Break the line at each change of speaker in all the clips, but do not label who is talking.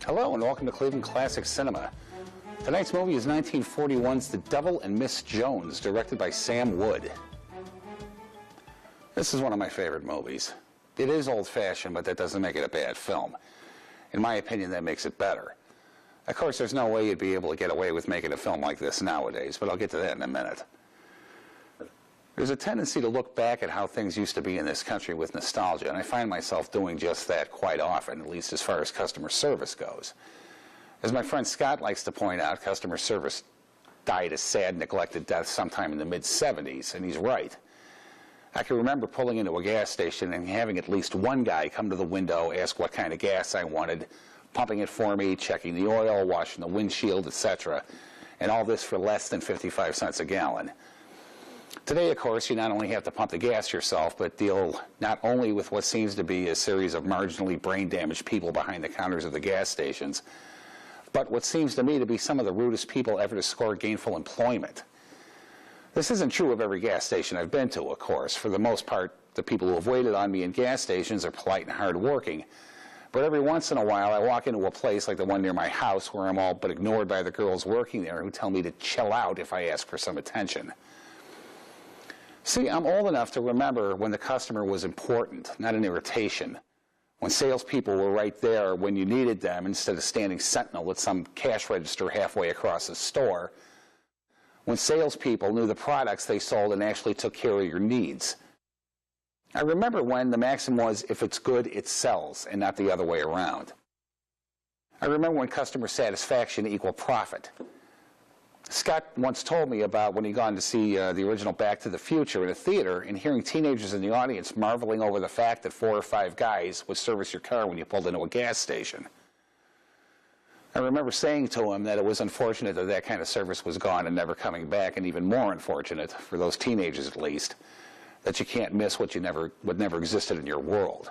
Hello and welcome to Cleveland Classic Cinema. Tonight's movie is 1941's The Devil and Miss Jones, directed by Sam Wood. This is one of my favorite movies. It is old-fashioned, but that doesn't make it a bad film. In my opinion, that makes it better. Of course, there's no way you'd be able to get away with making a film like this nowadays, but I'll get to that in a minute. There's a tendency to look back at how things used to be in this country with nostalgia, and I find myself doing just that quite often, at least as far as customer service goes. As my friend Scott likes to point out, customer service died a sad, neglected death sometime in the mid-'70s, and he's right. I can remember pulling into a gas station and having at least one guy come to the window, ask what kind of gas I wanted, pumping it for me, checking the oil, washing the windshield, etc., and all this for less than 55 cents a gallon. Today, of course, you not only have to pump the gas yourself, but deal not only with what seems to be a series of marginally brain-damaged people behind the counters of the gas stations, but what seems to me to be some of the rudest people ever to score gainful employment. This isn't true of every gas station I've been to, of course. For the most part, the people who have waited on me in gas stations are polite and hard-working. But every once in a while, I walk into a place like the one near my house where I'm all but ignored by the girls working there who tell me to chill out if I ask for some attention. See, I'm old enough to remember when the customer was important, not an irritation. When salespeople were right there when you needed them instead of standing sentinel at some cash register halfway across the store. When salespeople knew the products they sold and actually took care of your needs. I remember when the maxim was, if it's good, it sells, and not the other way around. I remember when customer satisfaction equaled profit. Scott once told me about when he'd gone to see the original Back to the Future in a theater and hearing teenagers in the audience marveling over the fact that 4 or 5 guys would service your car when you pulled into a gas station. I remember saying to him that it was unfortunate that that kind of service was gone and never coming back, and even more unfortunate, for those teenagers at least, that you can't miss what never existed in your world.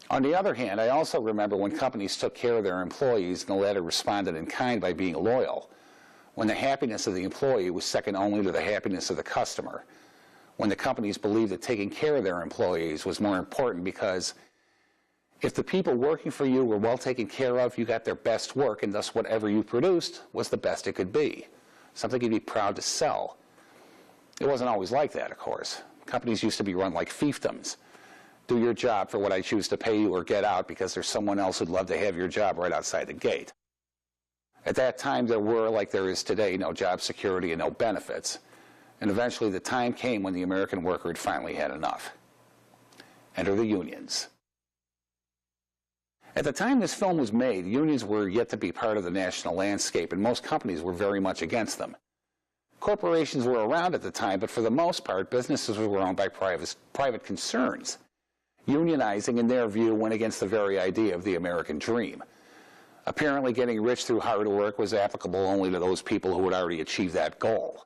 On the other hand, I also remember when companies took care of their employees and the latter responded in kind by being loyal. When the happiness of the employee was second only to the happiness of the customer. When the companies believed that taking care of their employees was more important because if the people working for you were well taken care of, you got their best work, and thus whatever you produced was the best it could be. Something you'd be proud to sell. It wasn't always like that, of course. Companies used to be run like fiefdoms. Do your job for what I choose to pay you or get out because there's someone else who'd love to have your job right outside the gate. At that time, there were, like there is today, no job security and no benefits. And eventually the time came when the American worker had finally had enough. Enter the unions. At the time this film was made, unions were yet to be part of the national landscape, and most companies were very much against them. Corporations were around at the time, but for the most part, businesses were owned by private concerns. Unionizing, in their view, went against the very idea of the American dream. Apparently, getting rich through hard work was applicable only to those people who had already achieved that goal.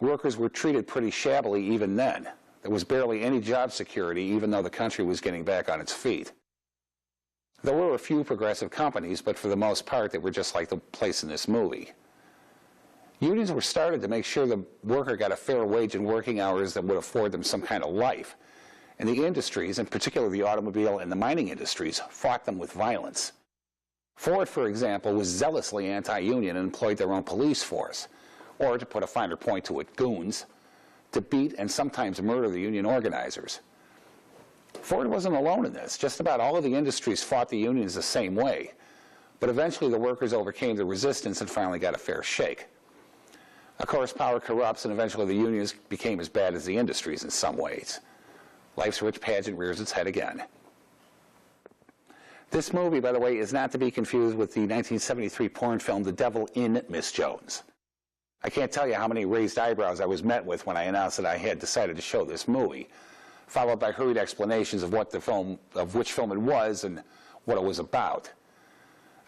Workers were treated pretty shabbily even then. There was barely any job security, even though the country was getting back on its feet. There were a few progressive companies, but for the most part, they were just like the place in this movie. Unions were started to make sure the worker got a fair wage and working hours that would afford them some kind of life. And the industries, in particular the automobile and the mining industries, fought them with violence. Ford, for example, was zealously anti-union and employed their own police force, or, to put a finer point to it, goons, to beat and sometimes murder the union organizers. Ford wasn't alone in this. Just about all of the industries fought the unions the same way, but eventually the workers overcame the resistance and finally got a fair shake. Of course, power corrupts, and eventually the unions became as bad as the industries in some ways. Life's rich pageant rears its head again. This movie, by the way, is not to be confused with the 1973 porn film The Devil in Miss Jones. I can't tell you how many raised eyebrows I was met with when I announced that I had decided to show this movie, followed by hurried explanations of which film it was and what it was about.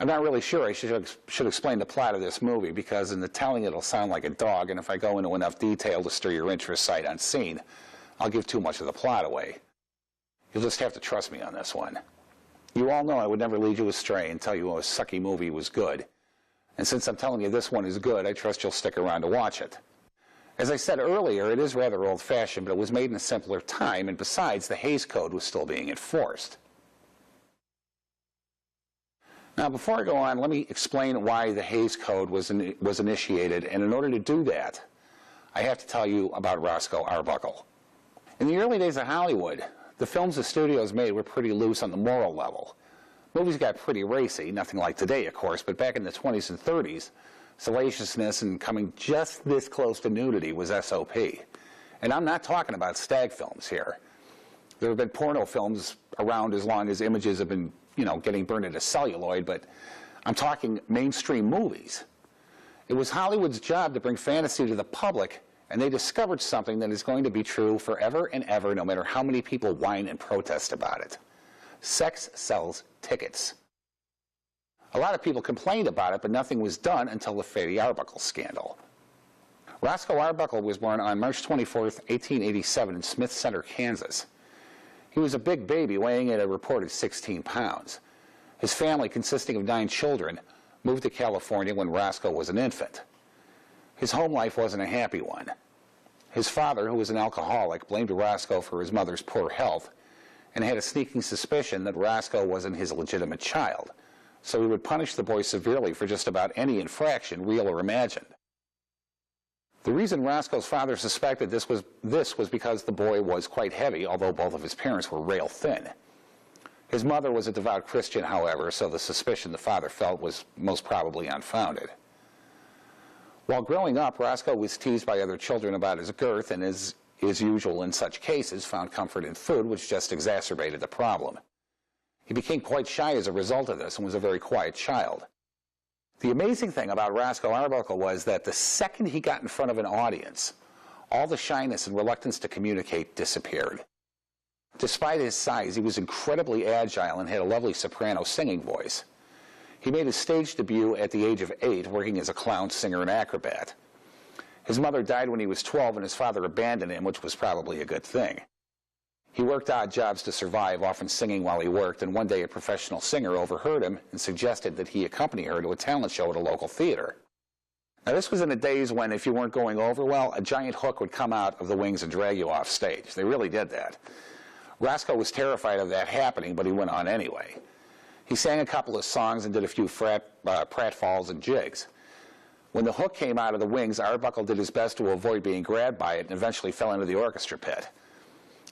I'm not really sure I should explain the plot of this movie, because in the telling it'll sound like a dog, and if I go into enough detail to stir your interest sight unseen, I'll give too much of the plot away. You'll just have to trust me on this one. You all know I would never lead you astray and tell you a sucky movie was good. And since I'm telling you this one is good, I trust you'll stick around to watch it. As I said earlier, it is rather old-fashioned, but it was made in a simpler time, and besides, the Hays Code was still being enforced. Now, before I go on, let me explain why the Hays Code was initiated, and in order to do that, I have to tell you about Roscoe Arbuckle. In the early days of Hollywood, the films the studios made were pretty loose on the moral level. Movies got pretty racy, nothing like today, of course, but back in the 20s and 30s, salaciousness and coming just this close to nudity was SOP. And I'm not talking about stag films here. There have been porno films around as long as images have been, getting burned into celluloid, but I'm talking mainstream movies. It was Hollywood's job to bring fantasy to the public, and they discovered something that is going to be true forever and ever, no matter how many people whine and protest about it. Sex sells tickets. A lot of people complained about it, but nothing was done until the Fatty Arbuckle scandal. Roscoe Arbuckle was born on March 24, 1887 in Smith Center, Kansas. He was a big baby, weighing at a reported 16 pounds. His family, consisting of 9 children, moved to California when Roscoe was an infant. His home life wasn't a happy one. His father, who was an alcoholic, blamed Roscoe for his mother's poor health and had a sneaking suspicion that Roscoe wasn't his legitimate child, so he would punish the boy severely for just about any infraction, real or imagined. The reason Roscoe's father suspected this was because the boy was quite heavy, although both of his parents were rail thin. His mother was a devout Christian, however, so the suspicion the father felt was most probably unfounded. While growing up, Roscoe was teased by other children about his girth, and as is usual in such cases, found comfort in food, which just exacerbated the problem. He became quite shy as a result of this and was a very quiet child. The amazing thing about Roscoe Arbuckle was that the second he got in front of an audience, all the shyness and reluctance to communicate disappeared. Despite his size, he was incredibly agile and had a lovely soprano singing voice. He made his stage debut at the age of 8, working as a clown, singer, and acrobat. His mother died when he was 12, and his father abandoned him, which was probably a good thing. He worked odd jobs to survive, often singing while he worked, and one day a professional singer overheard him and suggested that he accompany her to a talent show at a local theater. Now, this was in the days when, if you weren't going over well, a giant hook would come out of the wings and drag you off stage. They really did that. Roscoe was terrified of that happening, but he went on anyway. He sang a couple of songs and did a few pratfalls and jigs. When the hook came out of the wings, Arbuckle did his best to avoid being grabbed by it and eventually fell into the orchestra pit.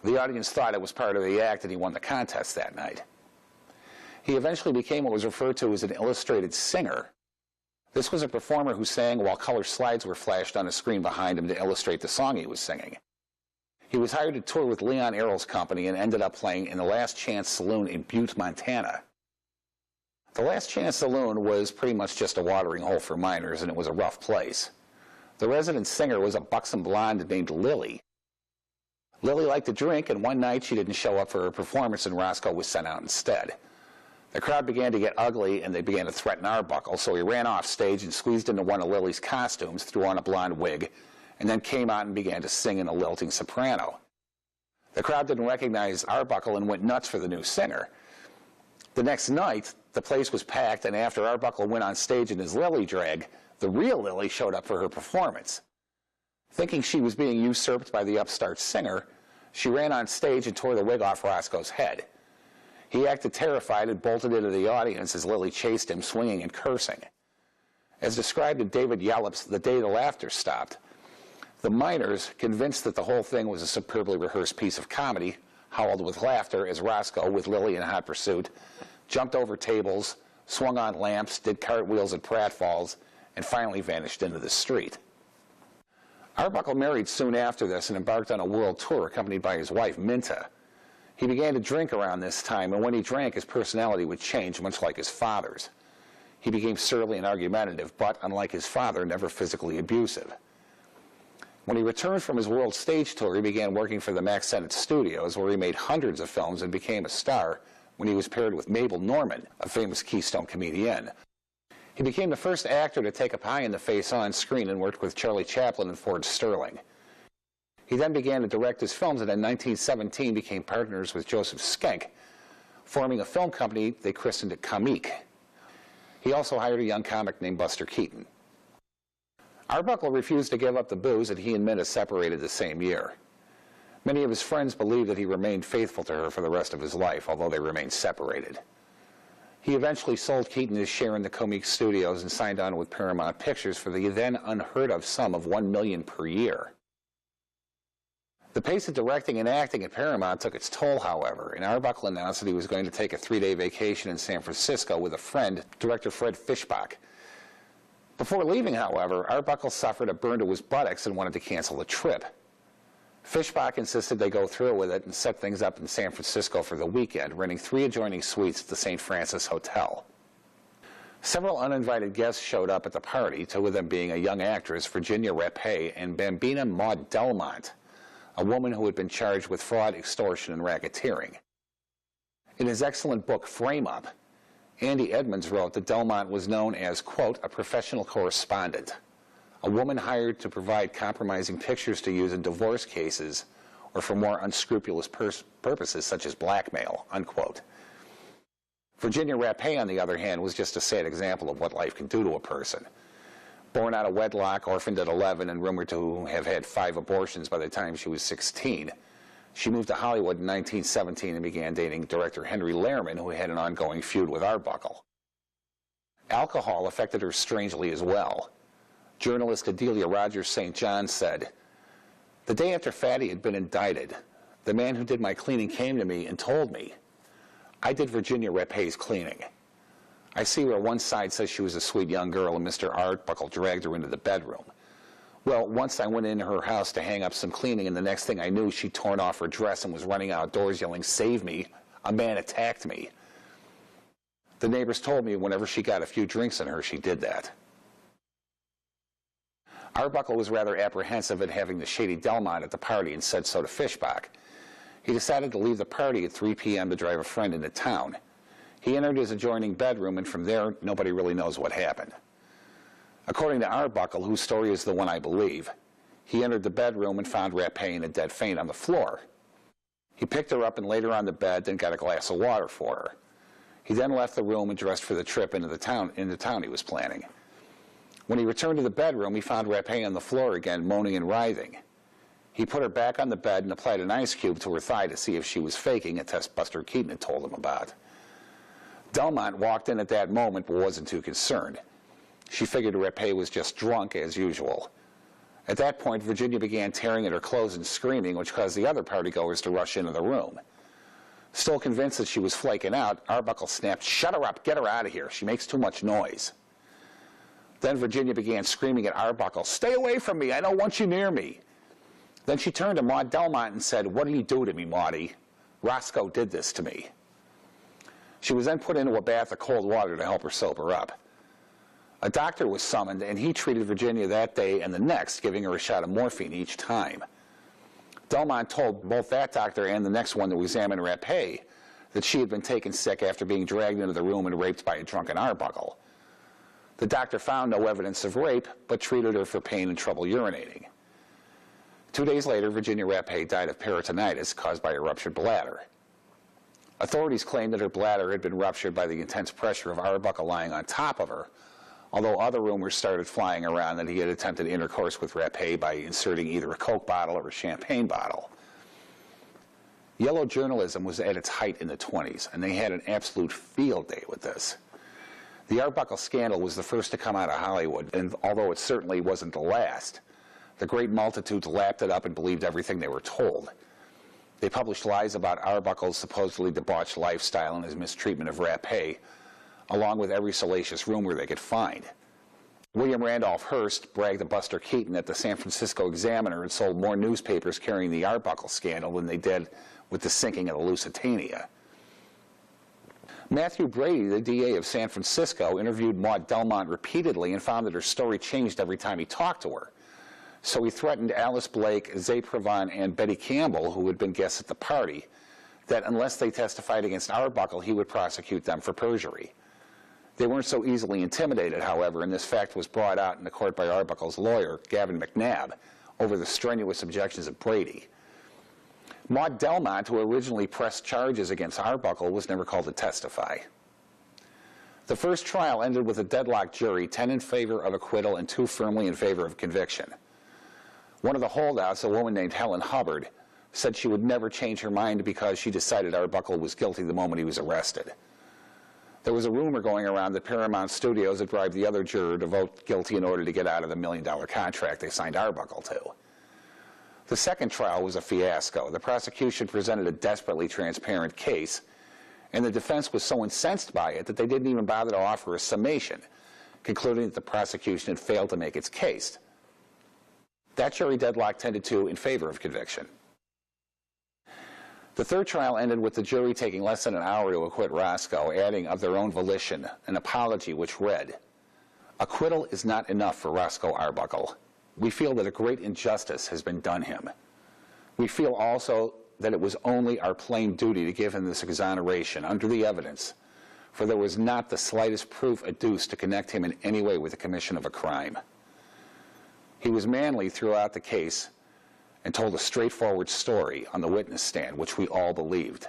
The audience thought it was part of the act, and he won the contest that night. He eventually became what was referred to as an illustrated singer. This was a performer who sang while color slides were flashed on a screen behind him to illustrate the song he was singing. He was hired to tour with Leon Errol's company and ended up playing in the Last Chance Saloon in Butte, Montana. The Last Chance Saloon was pretty much just a watering hole for minors, and it was a rough place. The resident singer was a buxom blonde named Lily. Lily liked to drink, and one night she didn't show up for her performance, and Roscoe was sent out instead. The crowd began to get ugly, and they began to threaten Arbuckle, so he ran off stage and squeezed into one of Lily's costumes, threw on a blonde wig, and then came out and began to sing in a lilting soprano. The crowd didn't recognize Arbuckle and went nuts for the new singer. The next night, the place was packed, and after Arbuckle went on stage in his Lily drag, the real Lily showed up for her performance. Thinking she was being usurped by the upstart singer, she ran on stage and tore the wig off Roscoe's head. He acted terrified and bolted into the audience as Lily chased him, swinging and cursing. As described in David Yallop's The Day the Laughter Stopped, the miners, convinced that the whole thing was a superbly rehearsed piece of comedy, howled with laughter as Roscoe, with Lily in hot pursuit, jumped over tables, swung on lamps, did cartwheels and pratfalls, and finally vanished into the street. Arbuckle married soon after this and embarked on a world tour accompanied by his wife, Minta. He began to drink around this time, and when he drank, his personality would change, much like his father's. He became surly and argumentative, but, unlike his father, never physically abusive. When he returned from his world stage tour, he began working for the Mack Sennett Studios, where he made hundreds of films and became a star when he was paired with Mabel Normand, a famous Keystone comedienne. He became the first actor to take a pie in the face on screen and worked with Charlie Chaplin and Ford Sterling. He then began to direct his films, and in 1917 became partners with Joseph Schenck, forming a film company they christened it Comique. He also hired a young comic named Buster Keaton. Arbuckle refused to give up the booze, and he and Minna separated the same year. Many of his friends believe that he remained faithful to her for the rest of his life, although they remained separated. He eventually sold Keaton his share in the Comique Studios and signed on with Paramount Pictures for the then unheard-of sum of $1 million per year. The pace of directing and acting at Paramount took its toll, however, and Arbuckle announced that he was going to take a 3-day vacation in San Francisco with a friend, director Fred Fishbach. Before leaving, however, Arbuckle suffered a burn to his buttocks and wanted to cancel the trip. Fishbach insisted they go through with it and set things up in San Francisco for the weekend, renting 3 adjoining suites at the St. Francis Hotel. Several uninvited guests showed up at the party, 2 of them being a young actress, Virginia Rapay, and Bambina Maud Delmont, a woman who had been charged with fraud, extortion, and racketeering. In his excellent book, Frame Up, Andy Edmonds wrote that Delmont was known as, quote, a professional correspondent, a woman hired to provide compromising pictures to use in divorce cases or for more unscrupulous purposes such as blackmail, unquote. Virginia Rapay, on the other hand, was just a sad example of what life can do to a person. Born out of wedlock, orphaned at 11, and rumored to have had 5 abortions by the time she was 16, she moved to Hollywood in 1917 and began dating director Henry Lehrman, who had an ongoing feud with Arbuckle. Alcohol affected her strangely as well. Journalist Adelia Rogers St. John said, "The day after Fatty had been indicted, the man who did my cleaning came to me and told me, I did Virginia Rapay's cleaning. I see where one side says she was a sweet young girl and Mr. Arbuckle dragged her into the bedroom. Well, once I went into her house to hang up some cleaning, and the next thing I knew, she'd torn off her dress and was running outdoors yelling, 'Save me, a man attacked me.' The neighbors told me whenever she got a few drinks in her, she did that." Arbuckle was rather apprehensive at having the shady Delmont at the party and said so to Fishbach. He decided to leave the party at 3 p.m. to drive a friend into town. He entered his adjoining bedroom, and from there, nobody really knows what happened. According to Arbuckle, whose story is the one I believe, he entered the bedroom and found Rapay in a dead faint on the floor. He picked her up and laid her on the bed, then got a glass of water for her. He then left the room and dressed for the trip into the town he was planning. When he returned to the bedroom, he found Rapay on the floor again, moaning and writhing. He put her back on the bed and applied an ice cube to her thigh to see if she was faking, a test Buster Keaton had told him about. Delmont walked in at that moment but wasn't too concerned. She figured Rapay was just drunk as usual. At that point, Virginia began tearing at her clothes and screaming, which caused the other partygoers to rush into the room. Still convinced that she was flaking out, Arbuckle snapped, "Shut her up, get her out of here, she makes too much noise." Then Virginia began screaming at Arbuckle, "Stay away from me, I don't want you near me." Then she turned to Maud Delmont and said, "What did he do to me, Maudie? Roscoe did this to me." She was then put into a bath of cold water to help her sober up. A doctor was summoned, and he treated Virginia that day and the next, giving her a shot of morphine each time. Delmont told both that doctor and the next one to examine Rapay that she had been taken sick after being dragged into the room and raped by a drunken Arbuckle. The doctor found no evidence of rape, but treated her for pain and trouble urinating. 2 days later, Virginia Rapay died of peritonitis caused by a ruptured bladder. Authorities claimed that her bladder had been ruptured by the intense pressure of Arbuckle lying on top of her, although other rumors started flying around that he had attempted intercourse with Rapay by inserting either a Coke bottle or a champagne bottle. Yellow journalism was at its height in the 20s, and they had an absolute field day with this. The Arbuckle scandal was the first to come out of Hollywood, and although it certainly wasn't the last, the great multitudes lapped it up and believed everything they were told. They published lies about Arbuckle's supposedly debauched lifestyle and his mistreatment of Rapay, along with every salacious rumor they could find. William Randolph Hearst bragged to Buster Keaton that the San Francisco Examiner had sold more newspapers carrying the Arbuckle scandal than they did with the sinking of the Lusitania. Matthew Brady, the DA of San Francisco, interviewed Maud Delmont repeatedly and found that her story changed every time he talked to her. So he threatened Alice Blake, Zay Pravon, and Betty Campbell, who had been guests at the party, that unless they testified against Arbuckle, he would prosecute them for perjury. They weren't so easily intimidated, however, and this fact was brought out in the court by Arbuckle's lawyer, Gavin McNabb, over the strenuous objections of Brady. Maud Delmont, who originally pressed charges against Arbuckle, was never called to testify. The first trial ended with a deadlocked jury, 10 in favor of acquittal and 2 firmly in favor of conviction. One of the holdouts, a woman named Helen Hubbard, said she would never change her mind because she decided Arbuckle was guilty the moment he was arrested. There was a rumor going around that Paramount Studios had bribed the other juror to vote guilty in order to get out of the $1 million contract they signed Arbuckle to. The second trial was a fiasco. The prosecution presented a desperately transparent case, and the defense was so incensed by it that they didn't even bother to offer a summation, concluding that the prosecution had failed to make its case. That jury deadlock tended to in favor of conviction. The third trial ended with the jury taking less than an hour to acquit Roscoe, adding of their own volition an apology which read, "Acquittal is not enough for Roscoe Arbuckle. We feel that a great injustice has been done him. We feel also that it was only our plain duty to give him this exoneration under the evidence, for there was not the slightest proof adduced to connect him in any way with the commission of a crime." He was manly throughout the case and told a straightforward story on the witness stand, which we all believed.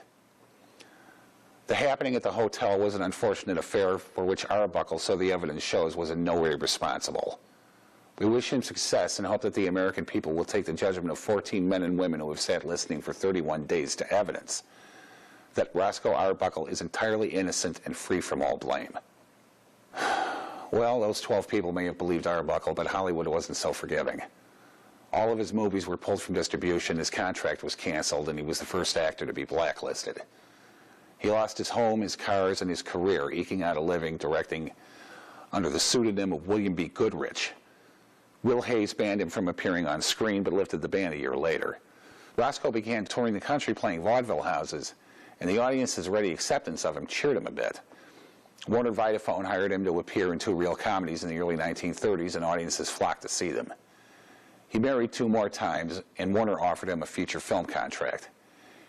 The happening at the hotel was an unfortunate affair for which Arbuckle, so the evidence shows, was in no way responsible. We wish him success and hope that the American people will take the judgment of 14 men and women who have sat listening for 31 days to evidence that Roscoe Arbuckle is entirely innocent and free from all blame. Well, those 12 people may have believed Arbuckle, but Hollywood wasn't so forgiving. All of his movies were pulled from distribution, his contract was canceled, and he was the first actor to be blacklisted. He lost his home, his cars, and his career, eking out a living directing under the pseudonym of William B. Goodrich. Will Hayes banned him from appearing on screen, but lifted the ban a year later. Roscoe began touring the country playing vaudeville houses, and the audience's ready acceptance of him cheered him a bit. Warner Vitaphone hired him to appear in 2 reel comedies in the early 1930s, and audiences flocked to see them. He married 2 more times, and Warner offered him a feature film contract.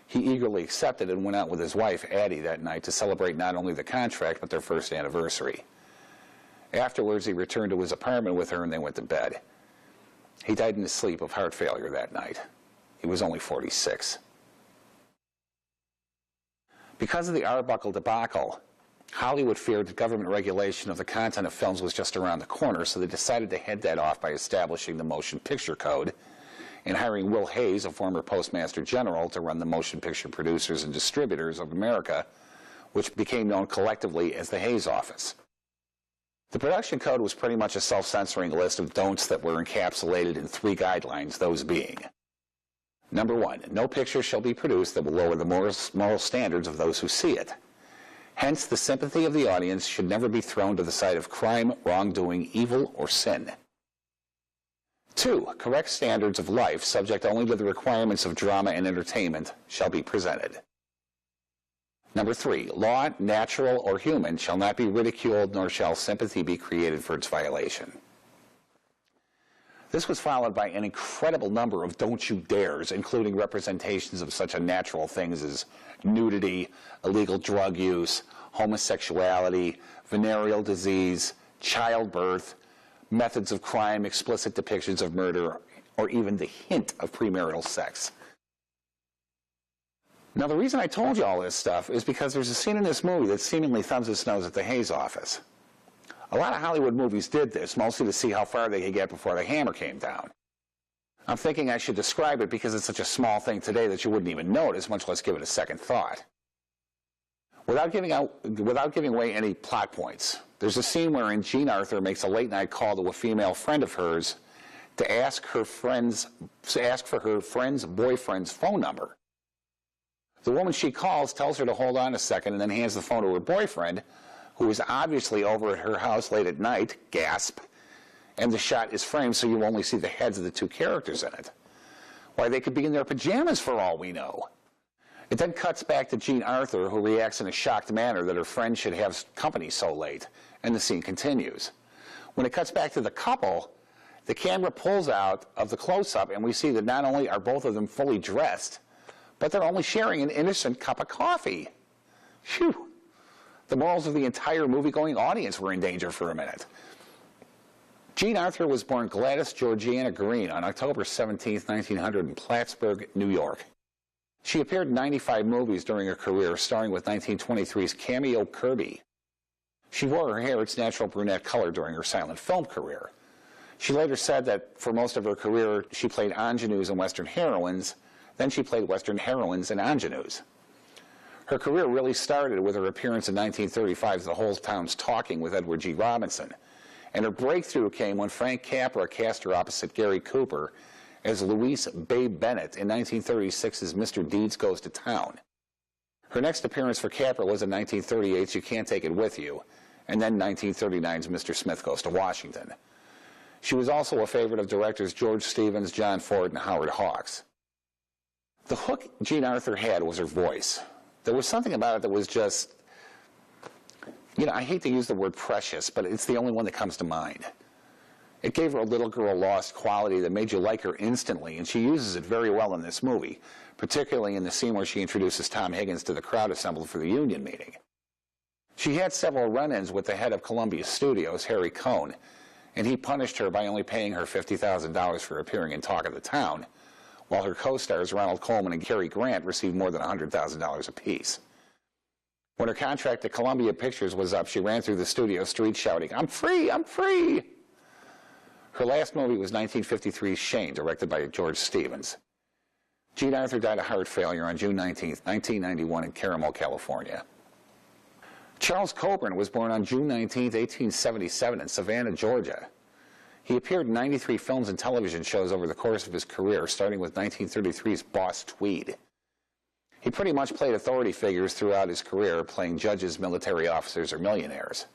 He eagerly accepted and went out with his wife, Addie, that night to celebrate not only the contract, but their first anniversary. Afterwards, he returned to his apartment with her, and they went to bed. He died in his sleep of heart failure that night. He was only 46. Because of the Arbuckle debacle, Hollywood feared that government regulation of the content of films was just around the corner, so they decided to head that off by establishing the Motion Picture Code and hiring Will Hayes, a former Postmaster General, to run the Motion Picture Producers and Distributors of America, which became known collectively as the Hayes Office. The production code was pretty much a self-censoring list of don'ts that were encapsulated in 3 guidelines, those being: Number 1, no picture shall be produced that will lower the moral standards of those who see it. Hence, the sympathy of the audience should never be thrown to the side of crime, wrongdoing, evil, or sin. 2, correct standards of life, subject only to the requirements of drama and entertainment, shall be presented. Number 3, law, natural or human, shall not be ridiculed, nor shall sympathy be created for its violation. This was followed by an incredible number of don't you dares, including representations of such unnatural things as nudity, illegal drug use, homosexuality, venereal disease, childbirth, methods of crime, explicit depictions of murder, or even the hint of premarital sex. Now, the reason I told you all this stuff is because there's a scene in this movie that seemingly thumbs its nose at the Hayes Office. A lot of Hollywood movies did this, mostly to see how far they could get before the hammer came down. I'm thinking I should describe it because it's such a small thing today that you wouldn't even notice, much less give it a second thought. Without giving away any plot points, there's a scene wherein Jean Arthur makes a late-night call to a female friend of hers to ask for her friend's boyfriend's phone number. The woman she calls tells her to hold on a second and then hands the phone to her boyfriend, who is obviously over at her house late at night, gasp, and the shot is framed so you only see the heads of the 2 characters in it. Why, they could be in their pajamas for all we know. It then cuts back to Jean Arthur, who reacts in a shocked manner that her friend should have company so late, and the scene continues. When it cuts back to the couple, the camera pulls out of the close-up, and we see that not only are both of them fully dressed, but they're only sharing an innocent cup of coffee. Phew. The morals of the entire movie-going audience were in danger for a minute. Jean Arthur was born Gladys Georgiana Green on October 17, 1900 in Plattsburgh, New York. She appeared in 95 movies during her career, starring with 1923's Cameo Kirby. She wore her hair its natural brunette color during her silent film career. She later said that for most of her career, she played ingenues and Western heroines, then she played Western heroines and ingenues. Her career really started with her appearance in 1935's The Whole Town's Talking with Edward G. Robinson, and her breakthrough came when Frank Capra cast her opposite Gary Cooper as Louise Babe Bennett in 1936's Mr. Deeds Goes to Town. Her next appearance for Capra was in 1938's You Can't Take It With You, and then 1939's Mr. Smith Goes to Washington. She was also a favorite of directors George Stevens, John Ford, and Howard Hawks. The hook Jean Arthur had was her voice. There was something about it that was just, I hate to use the word precious, but it's the only one that comes to mind. It gave her a little girl lost quality that made you like her instantly, and she uses it very well in this movie, particularly in the scene where she introduces Tom Higgins to the crowd assembled for the union meeting. She had several run-ins with the head of Columbia Studios, Harry Cohn, and he punished her by only paying her $50,000 for appearing in Talk of the Town, while her co-stars Ronald Colman and Cary Grant received more than $100,000 apiece. When her contract at Columbia Pictures was up, she ran through the studio street shouting, "I'm free, I'm free!" Her last movie was 1953's Shane, directed by George Stevens. Jean Arthur died of heart failure on June 19, 1991 in Carmel, California. Charles Coburn was born on June 19, 1877 in Savannah, Georgia. He appeared in 93 films and television shows over the course of his career, starting with 1933's Boss Tweed. He pretty much played authority figures throughout his career, playing judges, military officers, or millionaires.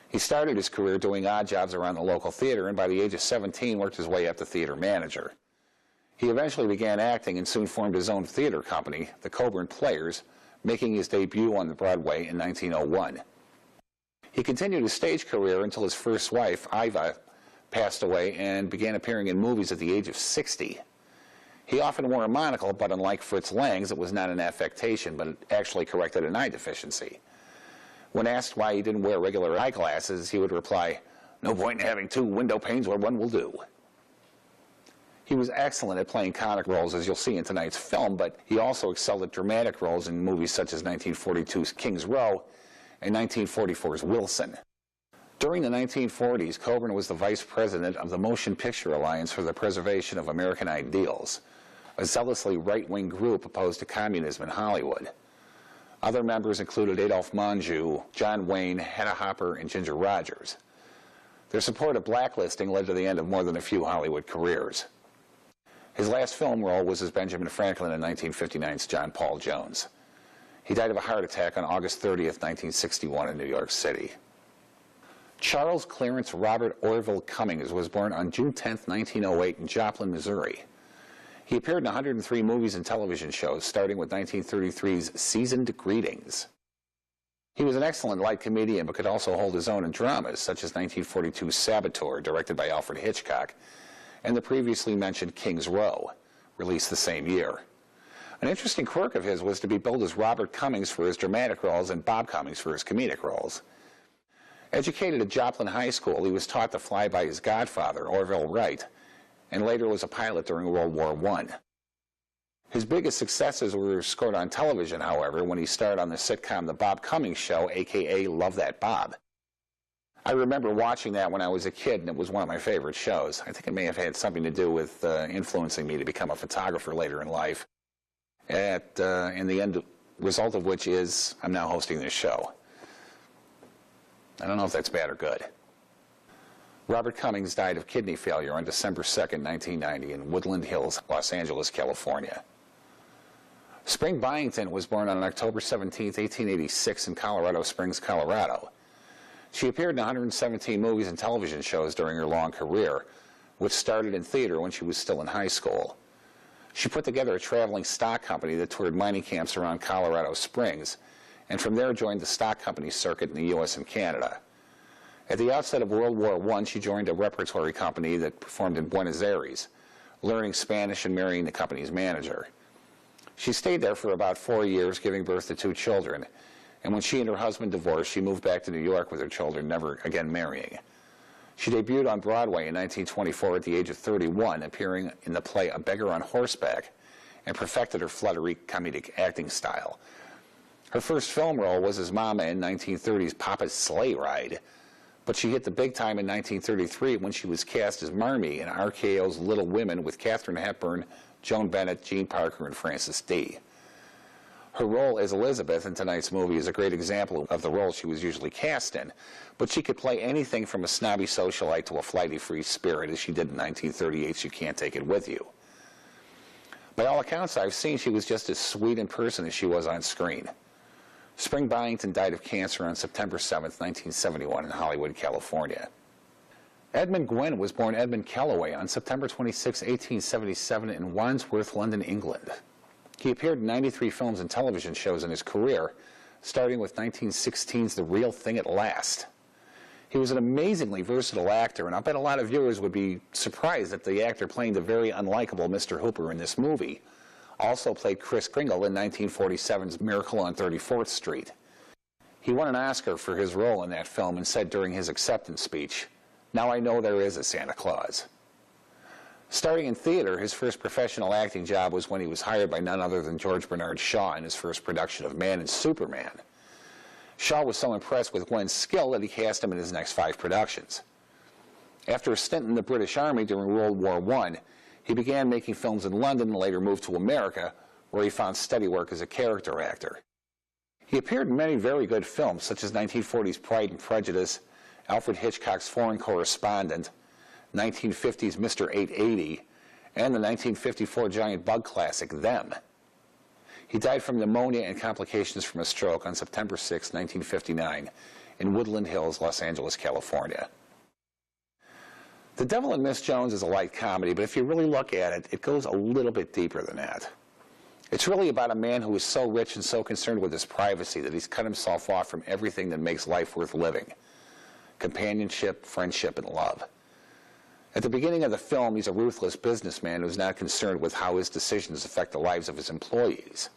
He started his career doing odd jobs around the local theater, and by the age of 17 worked his way up to theater manager. He eventually began acting and soon formed his own theater company, the Coburn Players, making his debut on Broadway in 1901. He continued his stage career until his first wife, Iva, passed away and began appearing in movies at the age of 60. He often wore a monocle, but unlike Fritz Lang's, it was not an affectation, but it actually corrected an eye deficiency. When asked why he didn't wear regular eyeglasses, he would reply, "No point in having two window panes where one will do." He was excellent at playing comic roles, as you'll see in tonight's film, but he also excelled at dramatic roles in movies such as 1942's King's Row and 1944's Wilson. During the 1940s, Coburn was the vice president of the Motion Picture Alliance for the Preservation of American Ideals, a zealously right-wing group opposed to communism in Hollywood. Other members included Adolph Monjou, John Wayne, Hedda Hopper, and Ginger Rogers. Their support of blacklisting led to the end of more than a few Hollywood careers. His last film role was as Benjamin Franklin in 1959's John Paul Jones. He died of a heart attack on August 30th, 1961 in New York City. Charles Clarence Robert Orville Cummings was born on June 10, 1908 in Joplin, Missouri. He appeared in 103 movies and television shows, starting with 1933's Seasoned Greetings. He was an excellent light comedian, but could also hold his own in dramas, such as 1942's Saboteur, directed by Alfred Hitchcock, and the previously mentioned King's Row, released the same year. An interesting quirk of his was to be billed as Robert Cummings for his dramatic roles and Bob Cummings for his comedic roles. Educated at Joplin High School, he was taught to fly by his godfather, Orville Wright, and later was a pilot during World War I. His biggest successes were scored on television, however, when he starred on the sitcom The Bob Cummings Show, a.k.a. Love That Bob. I remember watching that when I was a kid, and it was one of my favorite shows. I think it may have had something to do with influencing me to become a photographer later in life, in the end result of which is I'm now hosting this show. I don't know if that's bad or good. Robert Cummings died of kidney failure on December 2nd, 1990 in Woodland Hills, Los Angeles, California. Spring Byington was born on October 17, 1886 in Colorado Springs, Colorado. She appeared in 117 movies and television shows during her long career, which started in theater when she was still in high school. She put together a traveling stock company that toured mining camps around Colorado Springs, and from there joined the stock company circuit in the U.S. and Canada. At the outset of World War I, she joined a repertory company that performed in Buenos Aires, learning Spanish and marrying the company's manager. She stayed there for about 4 years, giving birth to 2 children, and when she and her husband divorced, she moved back to New York with her children, never again marrying. She debuted on Broadway in 1924 at the age of 31, appearing in the play A Beggar on Horseback, and perfected her fluttery comedic acting style. Her first film role was as Mama in 1930's Papa's Sleigh Ride, but she hit the big time in 1933 when she was cast as Marmee in RKO's Little Women with Katharine Hepburn, Joan Bennett, Gene Parker, and Frances D. Her role as Elizabeth in tonight's movie is a great example of the role she was usually cast in, but she could play anything from a snobby socialite to a flighty free spirit, as she did in 1938's You Can't Take It With You. By all accounts I've seen, she was just as sweet in person as she was on screen. Spring Byington died of cancer on September 7, 1971 in Hollywood, California. Edmund Gwenn was born Edmund Kellaway on September 26, 1877 in Wandsworth, London, England. He appeared in 93 films and television shows in his career, starting with 1916's The Real Thing at Last. He was an amazingly versatile actor, and I bet a lot of viewers would be surprised that the actor playing the very unlikable Mr. Hooper in this movie also played Kris Kringle in 1947's Miracle on 34th Street. He won an Oscar for his role in that film and said during his acceptance speech, "Now I know there is a Santa Claus." Starting in theater, his first professional acting job was when he was hired by none other than George Bernard Shaw in his first production of Man and Superman. Shaw was so impressed with Gwenn's skill that he cast him in his next 5 productions. After a stint in the British Army during World War I, he began making films in London and later moved to America, where he found steady work as a character actor. He appeared in many very good films, such as 1940's Pride and Prejudice, Alfred Hitchcock's Foreign Correspondent, 1950's Mr. 880, and the 1954 giant bug classic, Them. He died from pneumonia and complications from a stroke on September 6, 1959, in Woodland Hills, Los Angeles, California. The Devil and Miss Jones is a light comedy, but if you really look at it, it goes a little bit deeper than that. It's really about a man who is so rich and so concerned with his privacy that he's cut himself off from everything that makes life worth living: companionship, friendship, and love. At the beginning of the film, he's a ruthless businessman who's not concerned with how his decisions affect the lives of his employees.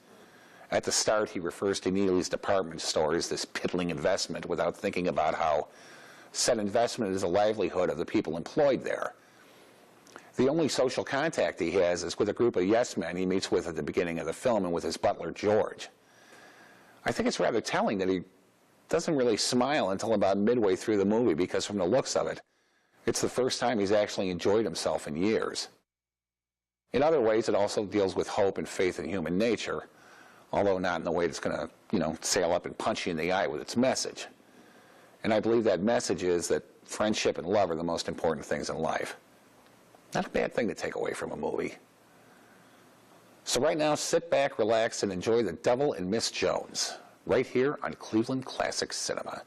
At the start, he refers to Neely's department store as this piddling investment without thinking about how said investment is the livelihood of the people employed there. The only social contact he has is with a group of yes men he meets with at the beginning of the film and with his butler, George. I think it's rather telling that he doesn't really smile until about midway through the movie, because from the looks of it, it's the first time he's actually enjoyed himself in years. In other ways, it also deals with hope and faith in human nature, although not in a way that's going to, sail up and punch you in the eye with its message. And I believe that message is that friendship and love are the most important things in life. Not a bad thing to take away from a movie. So right now, sit back, relax, and enjoy The Devil and Miss Jones, right here on Cleveland Classic Cinema.